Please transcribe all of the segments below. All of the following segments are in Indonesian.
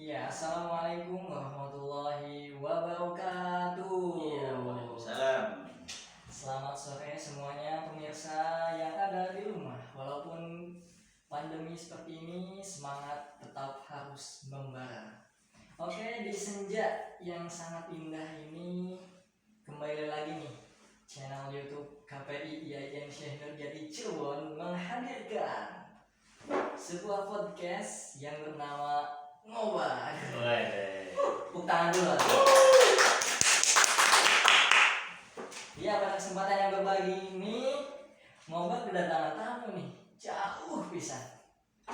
Iya, assalamualaikum warahmatullahi wabarakatuh. Iya, waalaikumsalam. Selamat sore semuanya pemirsa yang ada di rumah. Walaupun pandemi seperti ini, semangat tetap harus membara. Oke, di senja yang sangat indah ini kembali lagi nih channel YouTube KPI IAIN Syekh Nurjati Cirebon menghadirkan sebuah podcast yang bernama Ngobak. Tepuk tangan dulu. Ya, pada kesempatan yang berbagi ini Ngobak kedatangan tamu nih, jauh pisan.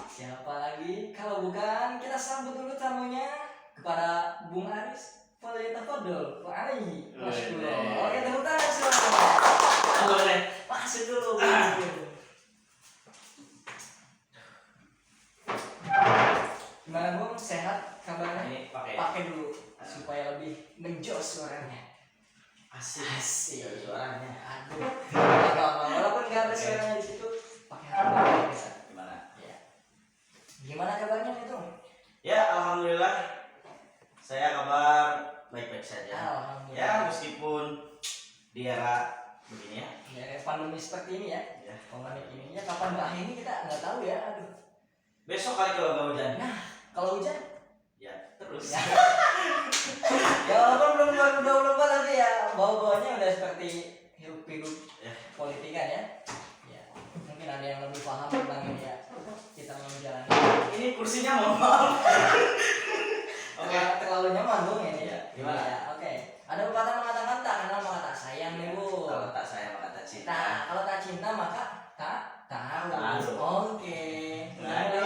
Siapa lagi kalau bukan kita sambut dulu tamunya kepada Bung Aris Falyatafadhol alaihi wasyukur. Oke, tepuk tangan semua. Boleh. Masuk dulu. Gimana Bung? Sehat kabarnya? Ini Pakai dulu supaya lebih menjos suaranya. asik suaranya. Aduh. Enggak apa-apa. Walaupun enggak ada suaranya di situ, pakai HP bisa. Gimana? Ya. Gimana kabarnya itu? Ya, alhamdulillah. Saya kabar baik-baik saja. Alhamdulillah. Ya, meskipun di era begini ya. Ya, pandemi seperti ini ya. Ya. Pandemi ini ya kapan berakhirnya kita nggak tahu ya. Aduh. Besok kali kalau nggak hujan. Nah, kalau hujan Ya, terus. ya. Ya walaupun belum tapi ya bau-baunya udah seperti hirup-pikuk Ya. politikan ya. Ya, mungkin ada yang lebih paham tentang ini ya. Kita mau menjalani. Ini kursinya mohon maaf. Oke. Terlalu nyaman Bung ini. Ya, gimana? Ya, oke. Ada pepatah mengatakan tak kenal maka tak sayang nih Bu. Kalau tak sayang maka tak cinta. Nah, kalau tak cinta maka tak tahu. Tahu. Oke. Aduh.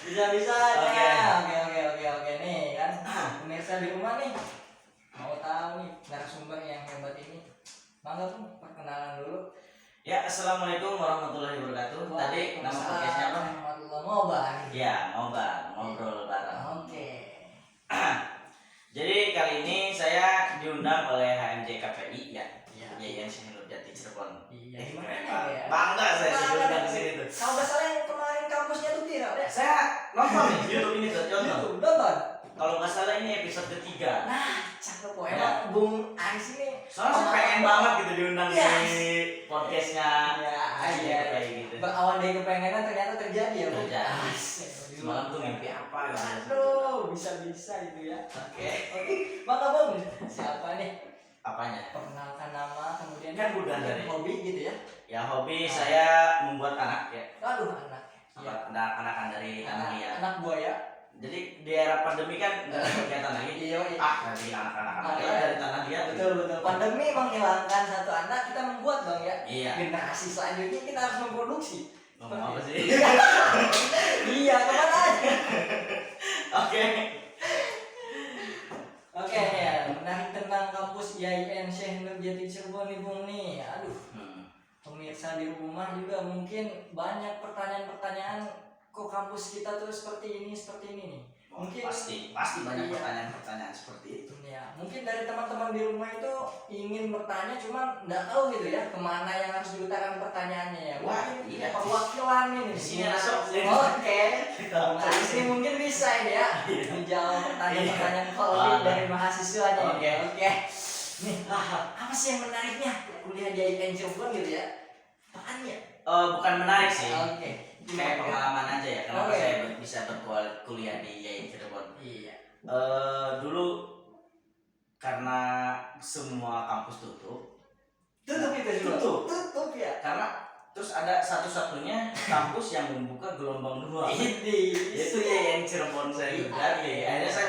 Bisa Oke. aja. Oke nih kan. Pemirsa di rumah nih mau tahu nih narasumber yang hebat ini. Mangga Bung, perkenalan dulu. Ya, assalamualaikum warahmatullahi wabarakatuh. Tadi nama podcastnya apa? Warahmatullahi wabarakatuh. Ya, ngobrol bareng. Oke. Jadi kali ini saya diundang oleh HMJ KPI ya. Iya. IAIN Syekh Nurjati Cirebon. Iya, Keren gimana banget. ya? Bangga saya Bangga diundang nih. di sini tuh. Kalau nggak salah yang kemarin kampusnya tuh viral ya. Saya nonton nih YouTube ini tuh, contoh. YouTube, nonton. Kalau nggak salah ini episode ketiga. Nah, cakep kok. Ya. Emang Bung Aris ini Soalnya saya pengen banget gitu diundang Yes. di podcastnya HMJ Iya. KPI gitu. Berawal dari kepengenan ternyata terjadi ya, Bung. Terjadi. Asik. Semalam tuh mimpi apa gitu. Aduh, bisa-bisa gitu ya. Oke. Oke, maka Bung, siapa nih? Apanya? Perkenalkan nama, kemudian Kan udah dari. hobi gitu ya. Ya hobi saya membuat anak ya. Aduh, anak. Iya. Anak-anak dari tanah liat. Anak buaya. Jadi di era pandemi kan nggak ada kegiatan lagi. Iya. Dari anak-anak dari tanah liat. Betul. Pandemi menghilangkan satu anak, kita membuat Bang ya. Iya. Generasi selanjutnya kita harus memproduksi. Ngomong apa sih? Iya, kemana aja? Oke. Oke ya, menarik tentang kampus IAIN Syekh Nurjati Cirebon nih Bung nih. Aduh, pemirsa di rumah juga mungkin banyak pertanyaan-pertanyaan, kok kampus kita tuh seperti ini nih. Mungkin Pasti banyak Iya. pertanyaan-pertanyaan seperti itu. ya, mungkin dari teman-teman di rumah itu ingin bertanya cuman nggak tahu gitu ya kemana yang harus diutarakan pertanyaannya ya. Wah, Mungkin iya. perwakilan ini. Di sini ada sok. Oke. Nah, di sini mungkin bisa ini ya menjawab pertanyaan-pertanyaan valid dari mahasiswanya. Oke. Nih, apa sih yang menariknya kuliah di IAIN Cirebon gitu ya? Apaan ya? Bukan menarik sih. Oke. Kayak pengalaman aja ya. Kenapa Oke. saya bisa berkuliah di IAIN Cirebon? Iya. Dulu karena semua kampus tutup. Tutup itu dulu. Tutup. Tutup ya. Karena terus ada satu-satunya kampus yang membuka gelombang 2. Ini Itu IAIN Cirebon saya juga. Iya. Akhirnya saya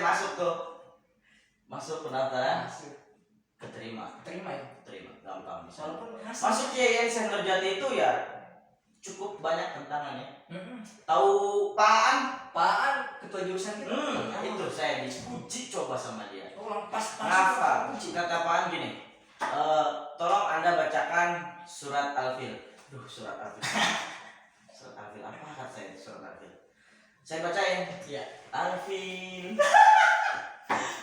masuk pendaftaran, Masuk. keterima Terima ya. gampang bisa. Walaupun Masuk IAIN Syekh Nurjati itu ya cukup banyak tantangannya. Mm-mm. Tahu Paan? Apaan ketua jurusan kita? Itu saya diuji coba sama dia. Oh, pas Kenapa? Kata Paan gini, tolong Anda bacakan surat Al-Fil. Surat Al-Fil. Surat Al-Fil apa kata saya surat Al-Fil? Saya bacain. Iya. Al-Fil.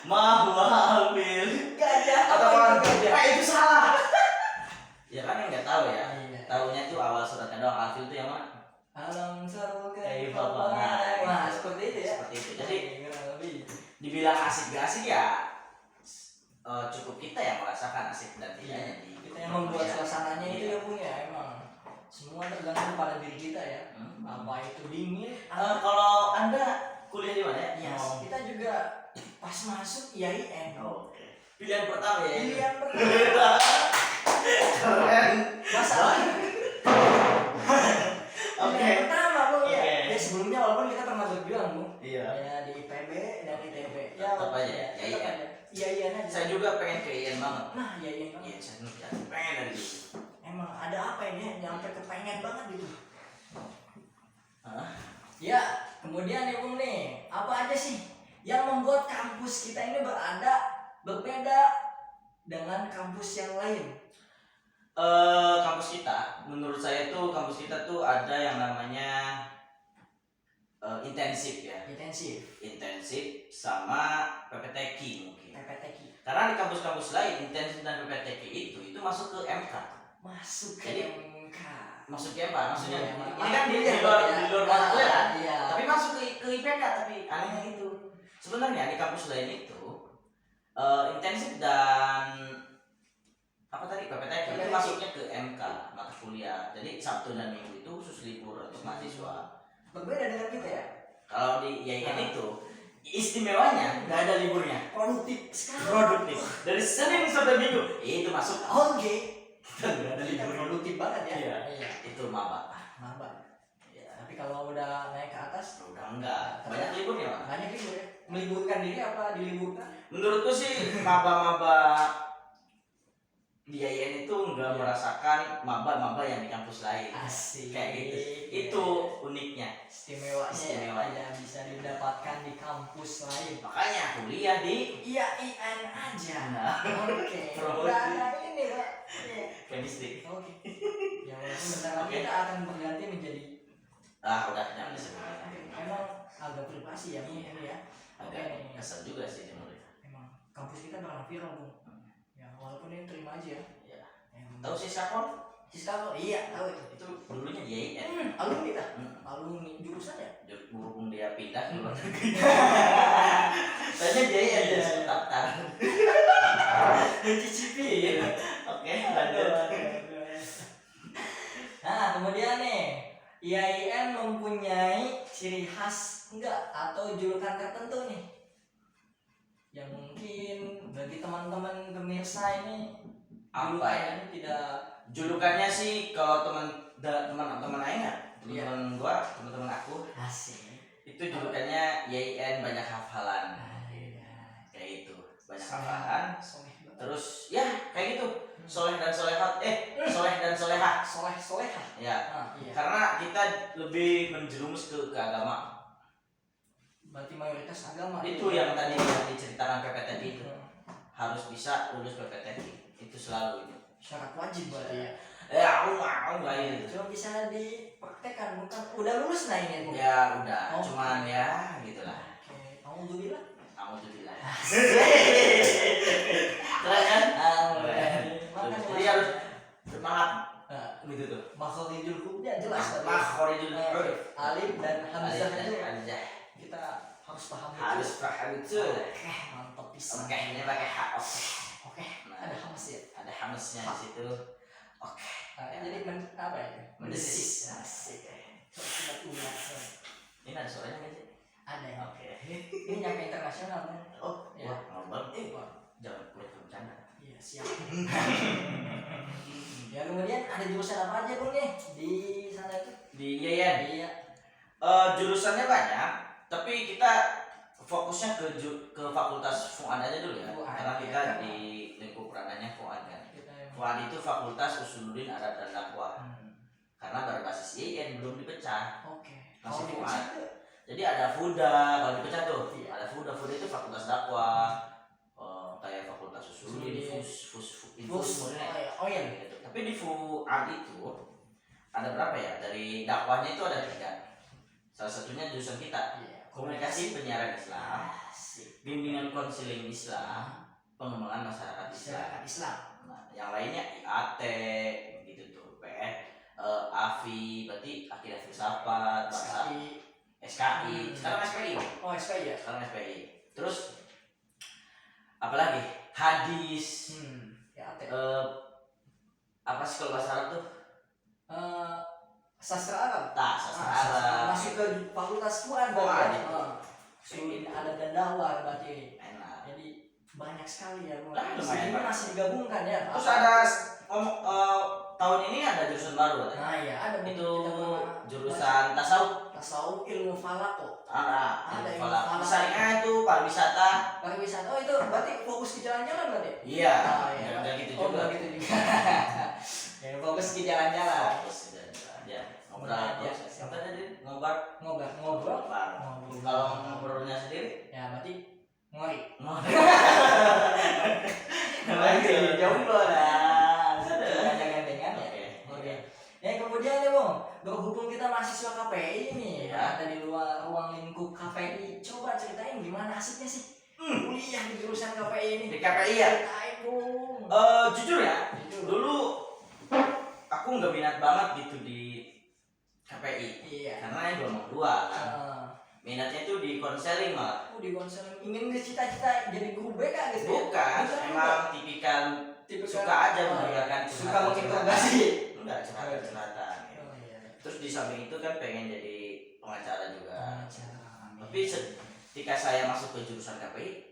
Mahwa Al-Fil. Gajah. Atau Apa itu gajah? itu salah. Ya kan yang nggak tahu ya. Iya. Tahunya tuh awal suratnya doang. Al-Fil itu yang mana? Alam saruka Kaifa kaifa banget. banget. dibilang asik gak asik ya cukup kita yang merasakan asik dan tidaknya di Kita yang membuat suasananya itu ya Bung ya, emang semua tergantung pada diri kita ya. Apa itu dingin? Kalau anda kuliah di mana ya? Ya, kita juga pas masuk IAIN. Oke. Pilihan pertama ya. Pilihan pertama. Keren. Masalah. Oke. Pilihan pertama Bung ya. Oke. Ya sebelumnya walaupun kita pernah berjuang Bung. Iya. Ya di IPB dan ITB. Ya Tetap aja, ya, IAIN. tetap aja. IAIN aja. Saya juga pengen ke IAIN banget. Nah, IAIN banget. Iya, saya juga pengen dari dulu. Emang ada apa ini nyampe kepengen banget gitu. Hah? Ya, kemudian ya Bung nih, apa aja sih yang membuat kampus kita ini berbeda dengan kampus yang lain? Kampus kita, menurut saya tuh kampus kita tuh ada yang namanya intensif ya. Intensif sama PPTQ mungkin. PPTQ. Karena di kampus-kampus lain intensif dan PPTQ itu masuk ke MK. Masuk ke Jadi, MK. Masuk ke MK maksudnya. Iya, Ini kan di iya, luar iya. di luar mata kan. Iya. Tapi masuk ke IPK tapi anehnya itu. Sebenarnya di kampus lain itu intensif dan apa tadi PPTQ itu masuknya ke MK mata kuliah. Jadi Sabtu dan Minggu itu khusus libur untuk mahasiswa. Berbeda dengan kita ya. Kalau di IAIN itu istimewanya nggak ada liburnya. Produktif sekali. Produktif dari Senin sampai Minggu itu masuk. Oke. Kita nggak ada Kita liburnya. produktif banget ya. Iya. Iya. Itu maba. Maba. Ya, tapi kalau udah naik ke atas Udah enggak banyak liburnya Pak. banyak libur ya. Meliburkan diri apa diliburkan? Menurutku sih maba-maba di IAIN itu nggak merasakan maba-maba yang di kampus lain. Asik. Kayak gitu. Itu uniknya. Istimewanya ya, bisa didapatkan di kampus lain. Makanya kuliah di IAIN aja. Nah. Oke. Promosi. Udah ada ini Pak. Iya. chemistry. Oke. Ya walaupun bentar lagi Oke. kita akan berganti menjadi Udah jangan disebut. emang agak privasi ya Bung, ini ya. Oke. Agak kesel juga sih menurut. Emang kampus kita bakal viral Bung. Ya walaupun ini terima aja ya. Ya. Emang- Tahu sih Sakon? Siska iya tahu itu. Itu dulunya di IAIN. Alumni kita. Hmm. Alumni jurusan ya. Berhubung dia pindah ke luar negeri. Tanya dia ya Iya. jadi daftar. Mencicipi. Oke, lanjut. Nah kemudian nih IAIN mempunyai ciri khas enggak atau julukan tertentu nih yang mungkin bagi teman-teman pemirsa ini Apa julukannya ya? ini tidak Julukannya sih kalau teman-teman aing ya, Iya. teman-teman aku asik. itu julukannya IAIN banyak hafalan. Kayak itu, banyak hafalan. Terus ya kayak gitu. Soleh dan solehat, soleh dan soleha. Soleha. Ya, Iya. karena kita lebih menjerumus ke agama. Berarti mayoritas agama. Itu yang tadi yang diceritakan PPTQ itu. Hmm. Harus bisa lulus PPTQ. Itu selalu itu. Syarat wajib berarti ya. Ya, aku mau nggak itu. Cuma bisa dipraktekkan bukan udah lulus nah ini Bu. Ya udah, Oh. cuman ya gitulah. Oke, kamu tuh bilang. Alhamdulillah. Keren kan? Jadi harus semangat gitu tuh. Makhorijul hurufnya jelas tadi. Makhorijul huruf. Alif dan hamzah Alif dan itu hamzah. kita harus paham Harus paham itu. Oke, mantap bisa. Oke, ini pakai H. Oke, Nah, ada hamas ya. ada hamasnya di situ. Oke. Nah, jadi apa ya? Mendesis. Asik. Coba ulang. Ini ada suaranya nggak sih? Ada ya. Oke. Ini nyampe internasional kan? Oh, Ya. wah, ngomong. Wah, Jangan kulit bercanda. iya siap. Ya kemudian ada jurusan apa aja Bung nih di sana itu? Di IAIN. Iya. Jurusannya banyak, tapi kita fokusnya ke fakultas Fuad aja dulu ya. Fuad, Karena kita ya. di lingkup ranahnya Fuad kan. Kita yang Fuad itu Fakultas Usuluddin Adab dan Dakwah. Karena berbasis IAIN belum dipecah. Oke. Masih Kalau Fuad. dipecah tuh, Jadi ada FUDA, kalau dipecah tuh. Iya. Ada FUDA itu Fakultas Dakwah. Kayak Fakultas Usuluddin, Usuluddin. Infus semuanya. Oh iya. Gitu. Tapi di Fuad itu ada berapa ya? Dari dakwahnya itu ada 3. Salah satunya jurusan kita, Iya. komunikasi penyiaran Islam, Asik. bimbingan konseling Islam, pengembangan masyarakat Islam. Masyarakat Islam. Nah, yang lainnya IAT gitu tuh, AFI, berarti akidah filsafat, bahasa SKI. SKI. Sekarang SPI. Oh SKI ya. Sekarang SPI. Terus apalagi hadis, Ya AT. apa sih kalau bahasa Arab tuh? Eh, Sastra Arab. Sastra Arab. Masuk ke fakultas Quran Oh, berarti. gitu. Sulit ada dan dakwah berarti. Enak. Jadi banyak sekali ya. Lumayan Segini banyak. masih digabungkan ya. Terus ada tahun ini ada jurusan baru katanya. Nah ya ada Itu kita jurusan tasawuf. tasawuf ilmu falak kok. Ada ilmu falak. falak. Misalnya itu pariwisata. Pariwisata. Oh itu berarti fokus ke jalan-jalan berarti. Iya. Iya. Enggak gitu Oh juga. enggak gitu juga. Ya fokus ke jalan-jalan. Fokus ke jalan-jalan. Ya. Ngobrol terus. Apa tadi? Ngobrol. Ngobrol. Kalau ngobrolnya sendiri? Ya berarti ngori. Lagi jomblo lah. Jangan gandengan ya. Oke. Ya kemudian ya Bang, berhubung kita mahasiswa KPI nih, Ya. ada di luar ruang lingkup KPI, coba ceritain gimana asiknya sih kuliah di jurusan KPI ini. Di KPI ya? Ceritain Bung. Jujur ya, Jujur. dulu aku nggak minat banget gitu di KPI. Iya. Karena yang 2 kan. Minatnya itu di konseling malah. Aku di konser ingin cita-cita jadi guru BK gitu. Bukan, Ya? emang tipikal suka aja mendengarkan suka curhatan-curhatan. menginterogasi. Enggak, curhatan-curhatan. Oh iya. Terus di samping itu kan pengen jadi pengacara juga. Amin. Tapi ketika saya masuk ke jurusan KPI,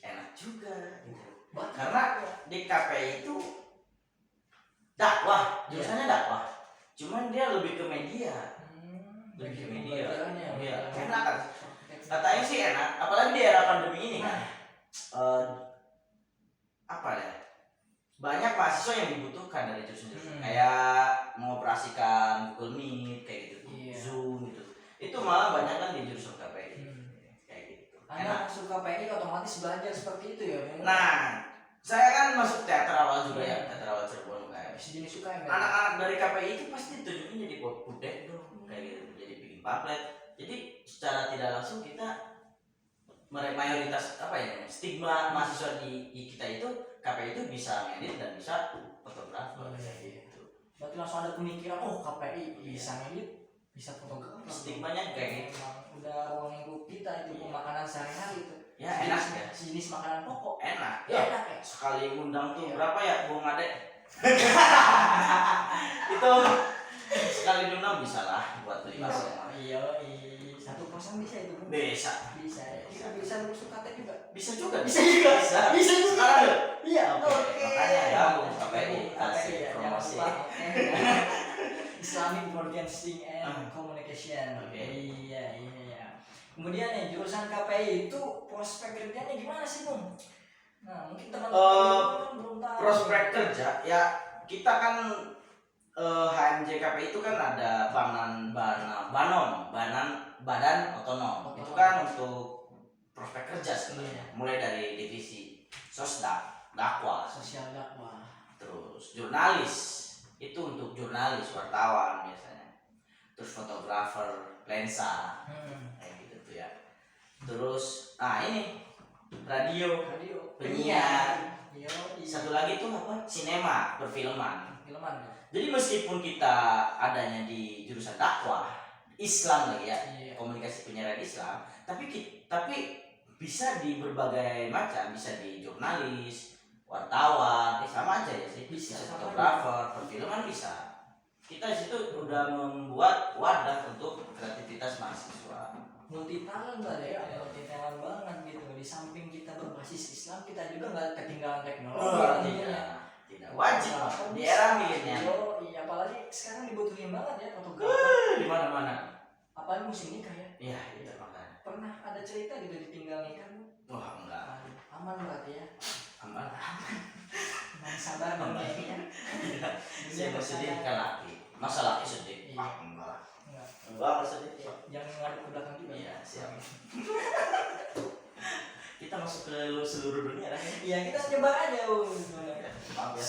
enak juga gitu. Karena di KPI itu dakwah, jurusannya dakwah. Cuman dia lebih ke media. Lebih ke media. Iya, enak kan? Katanya sih enak, apalagi di era pandemi ini kan. Apa ya? Banyak mahasiswa yang dibutuhkan dari jurusan-jurusan kayak mengoperasikan Google Meet kayak gitu, Zoom gitu. Itu malah banyak kan di jurusan KPI. Kayak gitu. Anda masuk KPI otomatis belajar seperti itu ya. Nah, saya kan masuk teater awal juga ya, teater awal Cirebon kayak. Sejenis suka ya. Anak-anak dari KPI itu pasti tujuannya jadi budek dong, kayak gitu, jadi bikin pamflet. Jadi secara tidak langsung kita mayoritas apa ya, stigma mahasiswa di kita itu KPI itu bisa ngedit dan bisa fotografer kayak gitu. Berarti langsung ada pemikiran, oh KPI bisa ngedit, bisa fotografer. Stigmanya kayak gitu. Udah ruang lingkup kita itu pemakanan sehari-hari itu. Ya enak ya. Sejenis makanan pokok. Enak. Ya enak ya. Sekali undang tuh berapa ya, Bung Ade? Itu sekali diundang bisa lah buat beli bakso. Iya, 1% bisa itu. Bisa. Bisa masuk KT juga. Bisa juga. Bisa juga. Bisa juga. Sekarang iya. Oke. Makanya ya, Bung KPI kasih kasih promosi. Islamic Broadcasting and Communication. Oke. Iya. Kemudian nih jurusan KPI itu prospek kerjanya gimana sih Bung? Nah mungkin teman-teman belum tahu. Prospek kerja ya, kita kan HMJ KPI itu kan ada badan otonom. Itu kan untuk prospek kerja sebenarnya. Mulai dari divisi sosdak, dakwah, sosial dakwah, terus jurnalis, itu untuk jurnalis, wartawan biasanya. Terus fotografer, lensa, kayak gitu tuh ya. Terus, ini radio, penyiar. Satu lagi tuh apa? Sinema, perfilman. Jadi meskipun kita adanya di jurusan dakwah, Islam lagi ya, komunikasi penyiaran Islam, tapi bisa di berbagai macam, bisa di jurnalis, wartawan, sama aja ya sih. Bisa fotografer, perfilman bisa. Kita di situ udah membuat wadah untuk kreativitas mahasiswa. Multi talent ya, multi talent banget gitu. Di samping kita berbasis Islam, kita juga nggak ketinggalan teknologi. Tidak wajib di era milenial. Iya, apalagi sekarang dibutuhin banget ya fotografer. Di mana-mana. Apalagi musim nikah ya. Iya, itu makanya. Pernah ada cerita gitu ditinggal nikah Bu? Wah, enggak. Aman berarti ya. Aman. Sabar dong ya. Saya bersedih kan laki. Masa laki sedih? Enggak. Enggak sedih. Jangan ngadep ke belakang juga. Iya, siap. Kita masuk ke seluruh dunia lah. Iya, kita nyebar aja. Maaf ya.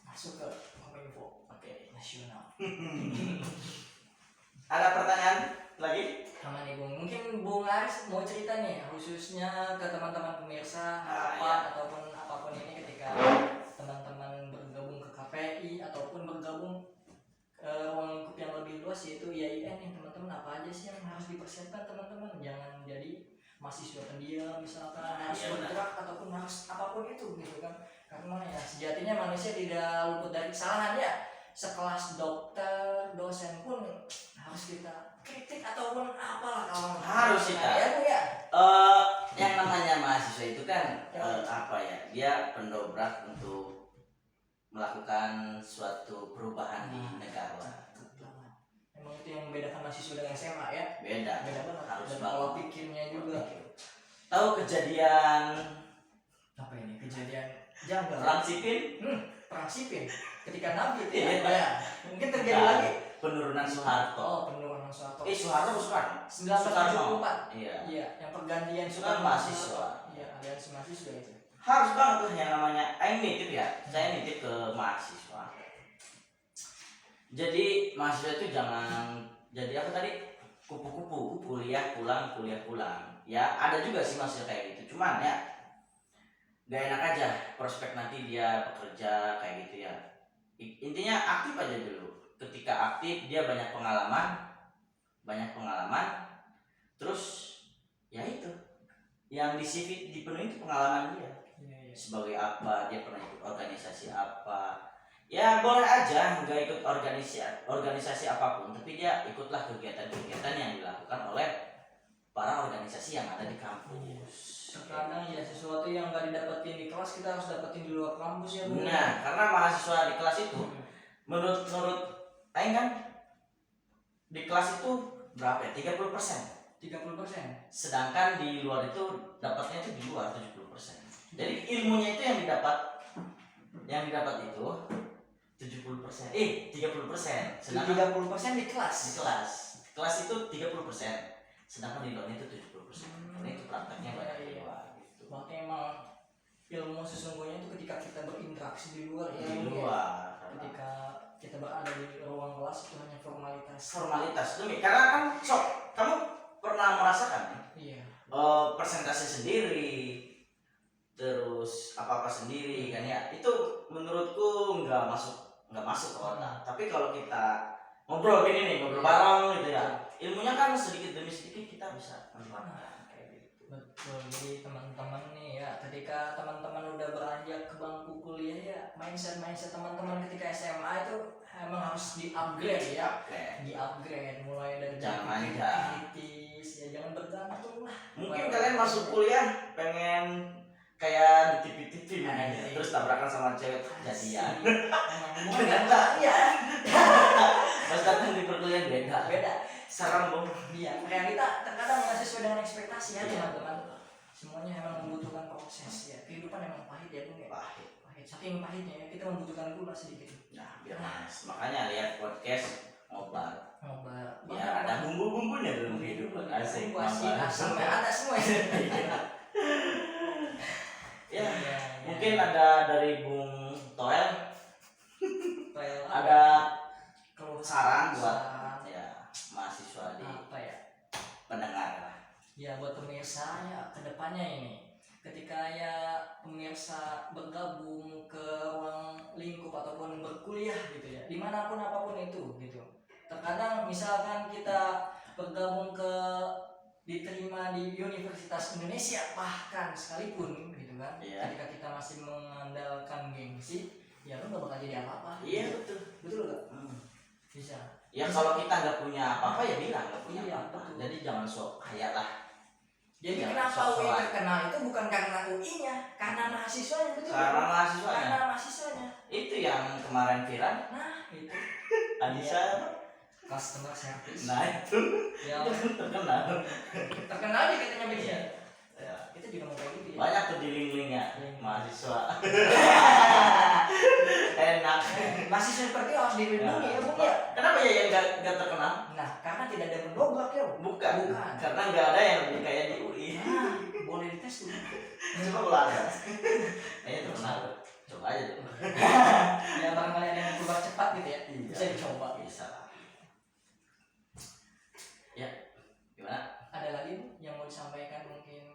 Masuk ke Kominfo. Oke. Nasional. Ada pertanyaan lagi? Sama nih Bung, mungkin Bung Aris mau cerita nih khususnya ke teman-teman pemirsa ataupun apapun ini ketika teman-teman bergabung ke KPI ataupun bergabung ke ruang lingkup yang lebih luas yaitu IAIN nih teman-teman, apa aja sih yang harus dipersiapkan teman-teman, jangan jadi mahasiswa pendiam misalkan, Nah, harus iya, benar. bergerak ataupun harus apapun itu gitu kan. Karena ya sejatinya manusia tidak luput dari kesalahan ya. Sekelas dokter, dosen pun harus kita kritik ataupun apalah kalau Harus kita. ya Bu ya. Yang namanya mahasiswa itu kan apa ya, dia pendobrak untuk melakukan suatu perubahan di negara. Emang itu yang membedakan mahasiswa dengan SMA ya. Beda Banget. harus Dan banget. pola pikirnya juga. Tahu kejadian Apa ini kejadian janggal? perang sipil, Perang sipil ketika Nabi itu Iya. ya. Mungkin terjadi Nah, lagi. penurunan Soeharto. Oh, penurunan Soeharto. Soeharto bukan? 1974. Iya. Iya, yang pergantian Kan mahasiswa. Iya, aliansi mahasiswa itu. Harus banget tuh yang namanya aing nitip ya. Saya nitip ke mahasiswa. Jadi mahasiswa itu jangan jadi apa tadi? Kupu-kupu, kuliah pulang. Ya, ada juga sih mahasiswa kayak gitu. Cuman ya gak enak aja prospek nanti dia bekerja kayak gitu ya. Intinya aktif aja dulu. Ketika aktif dia banyak pengalaman, terus ya itu yang di CV dipenuhi itu pengalaman dia. Iya. Sebagai apa, dia pernah ikut organisasi apa. Ya boleh aja nggak ikut organisasi apapun, tapi dia ikutlah kegiatan-kegiatan yang dilakukan oleh para organisasi yang ada di kampus. Terkadang ya sesuatu yang nggak didapetin di kelas kita harus dapetin di luar kampus ya Bu. Nah, karena mahasiswa di kelas itu menurut aing kan di kelas itu berapa ya? 30%. 30%. Sedangkan di luar itu dapatnya itu di luar 70%. Jadi ilmunya itu yang didapat itu 70%. 30%. Sedangkan 30% di kelas. di kelas itu 30%. Sedangkan di luar itu 70%. Karena itu prakteknya banyak di luar gitu. Makanya emang ilmu sesungguhnya itu ketika kita berinteraksi di luar ya. Di Bu, ya. luar. Ketika kita berada di ruang kelas itu hanya Formalitas demi. Karena kan kamu pernah merasakan ya? Iya. Persentase sendiri, terus apa sendiri kan ya, itu menurutku nggak masuk ke otak. Tapi kalau kita ngobrol bareng gitu ya, ilmunya kan sedikit demi sedikit kita bisa manfaatkan kayak gitu. Betul. Jadi teman-teman nih ya, ketika teman-teman udah beranjak ke bangku kuliah ya, mindset teman-teman ketika SMA itu emang harus di-upgrade ya. Di-upgrade mulai dari Jangan berpikir aja. kritis ya, jangan bergantung lah. Mungkin kalian masuk kuliah pengen kayak di TV Anjing. terus tabrakan sama cewek jadian. Ternyata iya. Pas datang di perkuliahan beda. Serem Bung. Iya, realita terkadang nggak sesuai dengan ekspektasi ya Iya. teman-teman. Semuanya emang membutuhkan proses ya. Kehidupan emang pahit ya Bung ya. Pahit. Saking pahitnya ya, kita membutuhkan gula sedikit. Nah, biar manis. Makanya lihat podcast ngobat. Ngobat. Biar ada bumbu-bumbunya dalam kehidupan. Asik. Sampai ada semua ya. Ya, Iya, mungkin iya. ada dari Bung Toel Kayak ada keluh saran buat saran. ya mahasiswa di Apa ya? pendengar lah. Ya buat pemirsa ya kedepannya ini, ketika ya pemirsa bergabung ke ruang lingkup ataupun berkuliah gitu ya, dimanapun apapun itu gitu. Terkadang misalkan kita bergabung diterima di Universitas Indonesia bahkan sekalipun gitu kan, Iya. ketika kita masih mengandalkan gengsi, ya lu gak bakal jadi apa-apa. Iya betul. Betul gak? Bisa. Ya kalau kita nggak punya apa-apa ya bilang nggak punya Iya, apa-apa. betul. Jadi jangan sok kaya lah. Jadi Jangan kenapa UI sok-sokan. terkenal itu bukan karena UI-nya, karena mahasiswanya betul. Karena mahasiswanya. Karena mahasiswanya. Itu yang kemarin viral. Nah, itu Anissa. customer service. Nah itu Ya, terkenal. terkenal aja katanya begitu. Ya. Kita juga mau kayak gitu ya. Banyak tuh di link-linknya Link. mahasiswa. Enak. Mahasiswa seperti itu harus dilindungi ya, Bung ya. Kenapa ya yang nggak terkenal? Nah, karena tidak ada yang mendobrak ya. Bukan. Bukan. Karena nggak ada yang lebih kaya di UI. Nah, boleh dites tuh. Coba kalau ada. Kayaknya terkenal. Coba aja dulu. Ya barangkali ada yang keluar cepat gitu ya. Iya. Bisa dicoba. Bisa lah. Ya, gimana? Ada lagi Bu, yang mau disampaikan mungkin?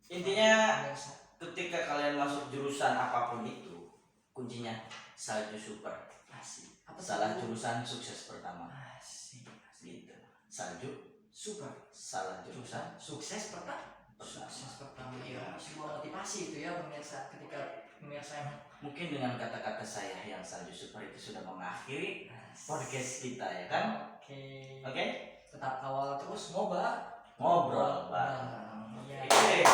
Intinya Biasa. ketika kalian masuk jurusan apapun itu, kuncinya salju super. Asik. Apa Salah tuh? jurusan sukses pertama. Asik. Gitu. Salju super. Salah jurusan. Sukses pertama ya, sebuah motivasi itu ya pemirsa, ketika pemirsa Mungkin dengan kata-kata saya yang salju super itu sudah mengakhiri podcast kita ya kan. Oke. Tetap kawal terus Ngobrol bareng. Iya. Oke.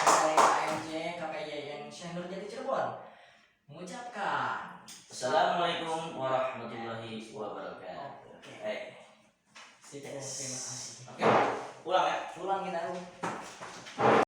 Dari AMJ KPIN Syekh Nurjati Cirebon mengucapkan Assalamualaikum warahmatullahi wabarakatuh. Oke. Terima Terima kasih. Oke. Pulang ya. Pulang kita.